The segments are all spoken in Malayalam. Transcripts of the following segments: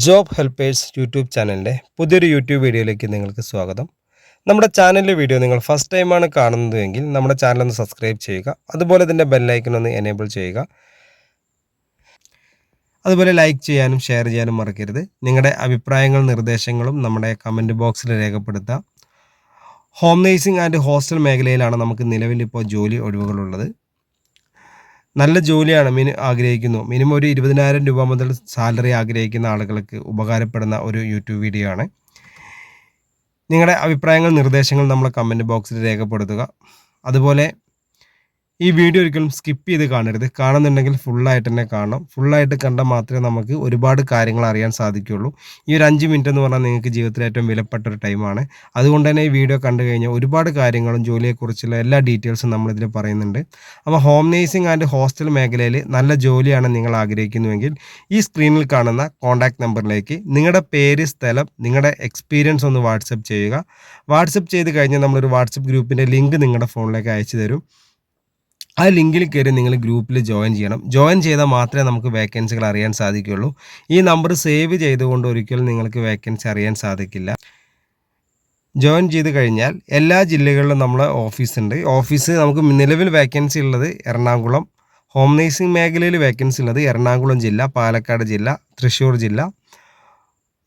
ജോബ് ഹെൽപ്പേഴ്സ് യൂട്യൂബ് ചാനലിൻ്റെ പുതിയൊരു യൂട്യൂബ് വീഡിയോയിലേക്ക് നിങ്ങൾക്ക് സ്വാഗതം. നമ്മുടെ ചാനലിലെ വീഡിയോ നിങ്ങൾ ഫസ്റ്റ് ടൈമാണ് കാണുന്നതെങ്കിൽ നമ്മുടെ ചാനൽ ഒന്ന് സബ്സ്ക്രൈബ് ചെയ്യുക. അതുപോലെ തന്നെ ബെല്ലൈക്കൺ ഒന്ന് എനേബിൾ ചെയ്യുക. അതുപോലെ ലൈക്ക് ചെയ്യാനും ഷെയർ ചെയ്യാനും മറക്കരുത്. നിങ്ങളുടെ അഭിപ്രായങ്ങളും നിർദ്ദേശങ്ങളും നമ്മുടെ കമൻറ്റ് ബോക്സിൽ രേഖപ്പെടുത്താം. ഹോം നേഴ്സിംഗ് ആൻഡ് ഹോസ്റ്റൽ മേഖലയിലാണ് നമുക്ക് നിലവിലിപ്പോൾ ജോലി ഒഴിവുകളുള്ളത്. നല്ല ജോലിയാണ് ആഗ്രഹിക്കുന്നു. മിനിമം ഒരു 20,000 രൂപ മുതൽ സാലറി ആഗ്രഹിക്കുന്ന ആളുകൾക്ക് ഉപകാരപ്പെടുന്ന ഒരു യൂട്യൂബ് വീഡിയോ ആണ്. നിങ്ങളുടെ അഭിപ്രായങ്ങൾ നിർദ്ദേശങ്ങൾ നമ്മളെ കമൻറ്റ് ബോക്സിൽ രേഖപ്പെടുത്തുക. അതുപോലെ ഈ വീഡിയോ ഒരിക്കലും സ്കിപ്പ് ചെയ്ത് കാണരുത്. കാണുന്നുണ്ടെങ്കിൽ ഫുള്ളായിട്ട് തന്നെ കാണണം. ഫുള്ളായിട്ട് കണ്ടാൽ മാത്രമേ നമുക്ക് ഒരുപാട് കാര്യങ്ങൾ അറിയാൻ സാധിക്കുകയുള്ളൂ. ഈ ഒരു 5 മിനിറ്റ് എന്ന് പറഞ്ഞാൽ നിങ്ങൾക്ക് ജീവിതത്തിൽ ഏറ്റവും വിലപ്പെട്ട ഒരു ടൈമാണ്. അതുകൊണ്ട് തന്നെ ഈ വീഡിയോ കണ്ടു കഴിഞ്ഞാൽ ഒരുപാട് കാര്യങ്ങളും ജോലിയെക്കുറിച്ചുള്ള എല്ലാ ഡീറ്റെയിൽസും നമ്മളിതിൽ പറയുന്നുണ്ട്. അപ്പോൾ ഹോം നേഴ്സിംഗ് ആൻഡ് ഹോസ്റ്റൽ മേഖലയിൽ നല്ല ജോലിയാണ് നിങ്ങൾ ആഗ്രഹിക്കുന്നുവെങ്കിൽ ഈ സ്ക്രീനിൽ കാണുന്ന കോൺടാക്റ്റ് നമ്പറിലേക്ക് നിങ്ങളുടെ പേര്, സ്ഥലം, നിങ്ങളുടെ എക്സ്പീരിയൻസ് ഒന്ന് വാട്സപ്പ് ചെയ്യുക. വാട്സപ്പ് ചെയ്ത് കഴിഞ്ഞാൽ നമ്മളൊരു വാട്സപ്പ് ഗ്രൂപ്പിൻ്റെ ലിങ്ക് നിങ്ങളുടെ ഫോണിലേക്ക് അയച്ചു തരും. ആ ലിങ്കിൽ കയറി നിങ്ങൾ ഗ്രൂപ്പിൽ ജോയിൻ ചെയ്യണം. ജോയിൻ ചെയ്താൽ മാത്രമേ നമുക്ക് വേക്കൻസികൾ അറിയാൻ സാധിക്കുകയുള്ളൂ. ഈ നമ്പർ സേവ് ചെയ്തുകൊണ്ട് ഒരിക്കലും നിങ്ങൾക്ക് വേക്കൻസി അറിയാൻ സാധിക്കില്ല. ജോയിൻ ചെയ്ത് കഴിഞ്ഞാൽ എല്ലാ ജില്ലകളിലും നമ്മളെ ഓഫീസുണ്ട്. ഓഫീസ് നമുക്ക് നിലവിൽ വേക്കൻസി ഉള്ളത് എറണാകുളം, ഹോം നേഴ്സിംഗ് മേഖലയിൽ വേക്കൻസി ഉള്ളത് എറണാകുളം ജില്ല, പാലക്കാട് ജില്ല, തൃശ്ശൂർ ജില്ല,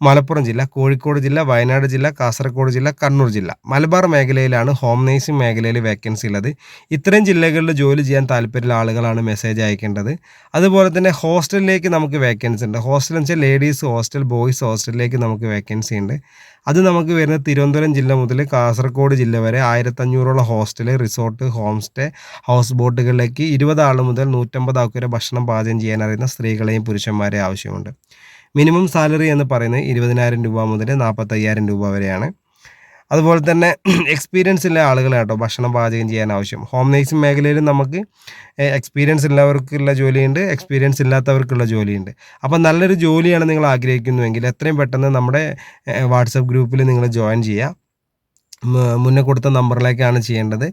മലപ്പുറം ജില്ല, കോഴിക്കോട് ജില്ല, വയനാട് ജില്ല, കാസർഗോഡ് ജില്ല, കണ്ണൂർ ജില്ല. മലബാർ മേഖലയിലാണ് ഹോം നേഴ്സിംഗ് മേഖലയിൽ വേക്കൻസി ഉള്ളത്. ഇത്രയും ജില്ലകളിൽ ജോലി ചെയ്യാൻ താല്പര്യമുള്ള ആളുകളാണ് മെസ്സേജ് അയക്കേണ്ടത്. അതുപോലെ തന്നെ ഹോസ്റ്റലിലേക്ക് നമുക്ക് വേക്കൻസി ഉണ്ട്. ഹോസ്റ്റൽ എന്ന് വെച്ചാൽ ലേഡീസ് ഹോസ്റ്റൽ, ബോയ്സ് ഹോസ്റ്റലിലേക്ക് നമുക്ക് വേക്കൻസി ഉണ്ട്. അത് നമുക്ക് വരുന്നത് തിരുവനന്തപുരം ജില്ല മുതൽ കാസർഗോഡ് ജില്ല വരെ 1500ഓളം hostel, resort, home stay, house ബോട്ടുകളിലേക്ക് 20 ആൾ മുതൽ 150 ആൾക്ക് വരെ ഭക്ഷണം പാചകം ചെയ്യാൻ അറിയുന്ന സ്ത്രീകളെയും പുരുഷന്മാരെയും ആവശ്യമുണ്ട്. മിനിമം സാലറി എന്ന് പറയുന്നത് 20,000 രൂപ മുതൽ 45,000 രൂപ വരെയാണ്. അതുപോലെ തന്നെ എക്സ്പീരിയൻസ് ഉള്ള ആളുകളാണ് കേട്ടോ ഭക്ഷണം പാചകം ചെയ്യാൻ ആവശ്യം. ഹോം നേഴ്സിംഗ് മേഖലയിൽ നമുക്ക് എക്സ്പീരിയൻസ് ഉള്ളവർക്കുള്ള ജോലിയുണ്ട്, എക്സ്പീരിയൻസ് ഇല്ലാത്തവർക്കുള്ള ജോലിയുണ്ട്. അപ്പോൾ നല്ലൊരു ജോലിയാണ് നിങ്ങൾ ആഗ്രഹിക്കുന്നുവെങ്കിൽ എത്രയും പെട്ടെന്ന് നമ്മുടെ വാട്സപ്പ് ഗ്രൂപ്പിൽ നിങ്ങൾ ജോയിൻ ചെയ്യുക. മുന്നേ കൊടുത്ത നമ്പറിലേക്കാണ് ചെയ്യേണ്ടത്.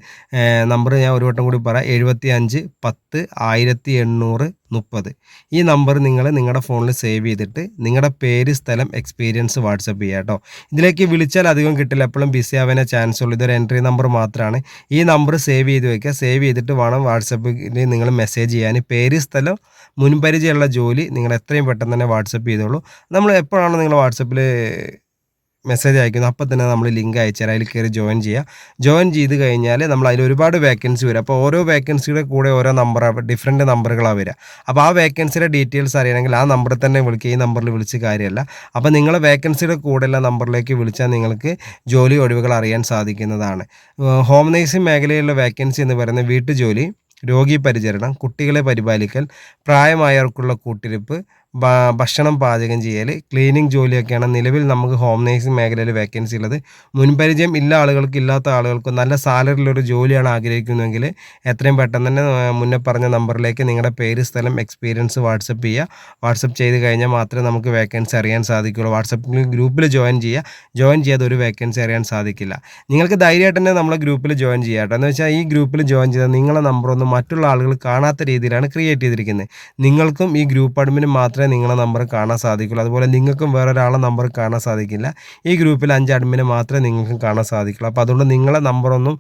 നമ്പർ ഞാൻ ഒരു വട്ടം കൂടി പറയാം. 75 10 1830. ഈ നമ്പർ നിങ്ങൾ നിങ്ങളുടെ ഫോണിൽ സേവ് ചെയ്തിട്ട് നിങ്ങളുടെ പേര്, സ്ഥലം, എക്സ്പീരിയൻസ് വാട്സപ്പ് ചെയ്യുക കേട്ടോ. ഇതിലേക്ക് വിളിച്ചാൽ അധികം കിട്ടില്ല, എപ്പോഴും ബിസി ആവാനേ ചാൻസ് ഉള്ളൂ. ഇതൊരു എൻട്രി നമ്പർ മാത്രമാണ്. ഈ നമ്പർ സേവ് ചെയ്ത് വയ്ക്കുക. സേവ് ചെയ്തിട്ട് വേണം വാട്സപ്പിൽ നിങ്ങൾ മെസ്സേജ് ചെയ്യാൻ. പേര്, സ്ഥലം, മുൻപരിചയമുള്ള ജോലി നിങ്ങൾ എത്രയും പെട്ടെന്ന് തന്നെ വാട്സപ്പ് ചെയ്തോളൂ. നമ്മൾ എപ്പോഴാണ് നിങ്ങൾ വാട്സപ്പിൽ മെസ്സേജ് അയക്കുന്നു അപ്പോൾ തന്നെ നമ്മൾ ലിങ്ക് അയച്ചുതരാം. അതിൽ കയറി ജോയിൻ ചെയ്യുക. ജോയിൻ ചെയ്ത് കഴിഞ്ഞാൽ നമ്മൾ അതിൽ ഒരുപാട് വേക്കൻസി വരും. അപ്പോൾ ഓരോ വേക്കൻസിയുടെ കൂടെ ഓരോ ഡിഫറെൻറ്റ് നമ്പറുകളാണ് വരിക. അപ്പോൾ ആ വേക്കൻസിയുടെ ഡീറ്റെയിൽസ് അറിയണമെങ്കിൽ ആ നമ്പറിൽ തന്നെ വിളിക്കുക. ഈ നമ്പറിൽ വിളിച്ച് കാര്യമല്ല. അപ്പോൾ നിങ്ങൾ വേക്കൻസിയുടെ കൂടെയുള്ള നമ്പറിലേക്ക് വിളിച്ചാൽ നിങ്ങൾക്ക് ജോലി ഒഴിവുകൾ അറിയാൻ സാധിക്കുന്നതാണ്. ഹോം നേഴ്സിംഗ് മേഖലയിലുള്ള വേക്കൻസി എന്ന് പറയുന്നത് വീട്ടുജോലി, രോഗി പരിചരണം, കുട്ടികളെ പരിപാലിക്കൽ, പ്രായമായവർക്കുള്ള കൂട്ടിരിപ്പ്, ഭക്ഷണം പാചകം ചെയ്യൽ, ക്ലീനിങ് ജോലിയൊക്കെയാണ് നിലവിൽ നമുക്ക് ഹോം നേഴ്സിംഗ് മേഖലയിൽ വേക്കൻസി ഉള്ളത്. മുൻപരിചയം ഇല്ലാത്ത ആളുകൾക്ക് നല്ല സാലറിയിലൊരു ജോലിയാണ് ആഗ്രഹിക്കുന്നതെങ്കിൽ എത്രയും പെട്ടെന്ന് തന്നെ മുന്നേ പറഞ്ഞ നമ്പറിലേക്ക് നിങ്ങളുടെ പേര്, സ്ഥലം, എക്സ്പീരിയൻസ് വാട്സപ്പ് ചെയ്യുക. വാട്സപ്പ് ചെയ്ത് കഴിഞ്ഞാൽ മാത്രമേ നമുക്ക് വേക്കൻസി അറിയാൻ സാധിക്കുകയുള്ളൂ. വാട്സപ്പ് ഗ്രൂപ്പിൽ ജോയിൻ ചെയ്യുക. ജോയിൻ ചെയ്യാതെ ഒരു വേക്കൻസി അറിയാൻ സാധിക്കില്ല. നിങ്ങൾക്ക് ധൈര്യമായിട്ട് തന്നെ നമ്മളെ ഗ്രൂപ്പിൽ ജോയിൻ ചെയ്യുക കേട്ടോ. എന്ന് വെച്ചാൽ ഈ ഗ്രൂപ്പിൽ ജോയിൻ ചെയ്താൽ നിങ്ങളുടെ നമ്പറൊന്നും മറ്റുള്ള ആളുകൾ കാണാത്ത രീതിയിലാണ് ക്രിയേറ്റ് ചെയ്തിരിക്കുന്നത്. നിങ്ങൾക്കും ഈ ഗ്രൂപ്പ് അഡ്മിനും മാത്രമേ നിങ്ങളുടെ നമ്പർ കാണാൻ സാധിക്കുള്ളൂ. അതുപോലെ നിങ്ങൾക്കും വേറൊരാളെ നമ്പർ കാണാൻ സാധിക്കില്ല. ഈ ഗ്രൂപ്പിൽ 5 അഡ്മിനെ മാത്രമേ നിങ്ങൾക്കും കാണാൻ സാധിക്കുള്ളൂ. അപ്പോൾ അതുകൊണ്ട് നിങ്ങളെ നമ്പറൊന്നും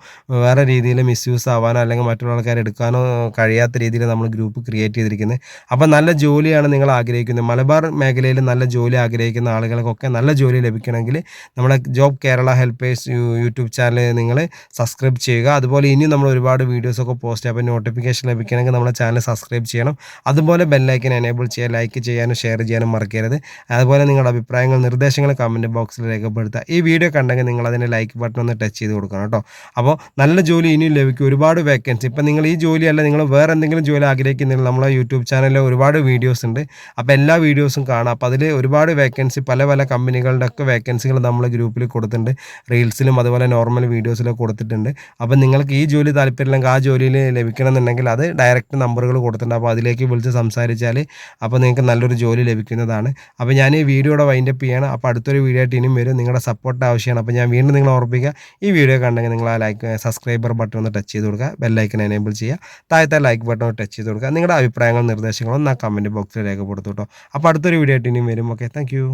വേറെ രീതിയിൽ മിസ്യൂസ് ആവാനോ അല്ലെങ്കിൽ മറ്റുള്ള ആൾക്കാർ എടുക്കാനോ കഴിയാത്ത രീതിയിൽ നമ്മൾ ഗ്രൂപ്പ് ക്രിയേറ്റ് ചെയ്തിരിക്കുന്നത്. അപ്പോൾ നല്ല ജോലിയാണ് നിങ്ങൾ ആഗ്രഹിക്കുന്നത്. മലബാർ മേഖലയിൽ നല്ല ജോലി ആഗ്രഹിക്കുന്ന ആളുകൾക്കൊക്കെ നല്ല ജോലി ലഭിക്കണമെങ്കിൽ നമ്മുടെ job Kerala helpers YouTube channel നിങ്ങൾ സബ്സ്ക്രൈബ് ചെയ്യുക. അതുപോലെ ഇനിയും നമ്മൾ ഒരുപാട് വീഡിയോസൊക്കെ പോസ്റ്റ് ചെയ്യാം. അപ്പോൾ നോട്ടിഫിക്കേഷൻ ലഭിക്കണമെങ്കിൽ നമ്മുടെ ചാനൽ സബ്സ്ക്രൈബ് ചെയ്യണം. അതുപോലെ ബെല്ലൈക്കൻ എനേബിൾ ചെയ്യുക. ലൈക്ക് ചെയ്യാനും ഷെയർ ചെയ്യാനും മറക്കരുത്. അതുപോലെ നിങ്ങളുടെ അഭിപ്രായങ്ങൾ, നിർദ്ദേശങ്ങൾ കമൻറ്റ് ബോക്സിൽ രേഖപ്പെടുത്തുക. ഈ വീഡിയോ കണ്ടെങ്കിൽ നിങ്ങൾ അതിൻ്റെ ലൈക്ക് ബട്ടൺ ഒന്ന് ടച്ച് ചെയ്ത് കൊടുക്കണം കേട്ടോ. അപ്പോൾ നല്ല ജോലി ഇനിയും ലഭിക്കും. ഒരുപാട് വേക്കൻസി. ഇപ്പം നിങ്ങൾ ഈ ജോലിയല്ല, നിങ്ങൾ വേറെ എന്തെങ്കിലും ജോലി ആഗ്രഹിക്കുന്നില്ല, നമ്മളെ യൂട്യൂബ് ചാനലിൽ ഒരുപാട് വീഡിയോസ് ഉണ്ട്. അപ്പോൾ എല്ലാ വീഡിയോസും കാണാം. അപ്പോൾ അതിൽ ഒരുപാട് വേക്കൻസി, പല കമ്പനികളുടെ ഒക്കെ വേക്കൻസികൾ നമ്മൾ ഗ്രൂപ്പിൽ കൊടുത്തിട്ടുണ്ട്. റീൽസിലും അതുപോലെ നോർമൽ വീഡിയോസിലും കൊടുത്തിട്ടുണ്ട്. അപ്പോൾ നിങ്ങൾക്ക് ഈ ജോലി താല്പര്യമില്ലെങ്കിൽ ആ ജോലിയിൽ ലഭിക്കണമെന്നുണ്ടെങ്കിൽ അത് ഡയറക്റ്റ് നമ്പറുകൾ കൊടുത്തിട്ടുണ്ട്. അപ്പോൾ അതിലേക്ക് വിളിച്ച് സംസാരിച്ചാൽ അപ്പോൾ നിങ്ങൾക്ക് നല്ലൊരു നല്ലൊരു ജോലി ലഭിക്കുന്നതാണ്. അപ്പോൾ ഞാൻ ഈ വീഡിയോയുടെ വൈൻഡപ്പ് ചെയ്യാണ്. അപ്പോൾ അടുത്തൊരു വീഡിയോ ആയിട്ട് ഇനിയും വരും. നിങ്ങളുടെ സപ്പോർട്ട് ആവശ്യമാണ്. അപ്പോൾ ഞാൻ വീണ്ടും നിങ്ങളെ ഓർമ്മിപ്പിക്കുക, ഈ വീഡിയോ കണ്ടെങ്കിൽ നിങ്ങൾ ആ സബ്സ്ക്രൈബർ ബട്ടൺ ഒന്ന് ടച്ച് ചെയ്ത് കൊടുക്കുക, ബെല്ലൈക്കൺ എനേബിൾ ചെയ്യുക, താഴത്തെ ലൈക്ക് ബട്ടൺ ഒന്ന് ടച്ച് ചെയ്ത് കൊടുക്കുക. നിങ്ങളുടെ അഭിപ്രായങ്ങളും നിർദ്ദേശങ്ങളും ആ കമൻറ്റ് ബോക്സിൽ രേഖപ്പെടുത്തു കേട്ടോ. അപ്പോൾ അടുത്തൊരു വീഡിയോ ആയിട്ട് ഇനിയും വരും. Okay, thank you.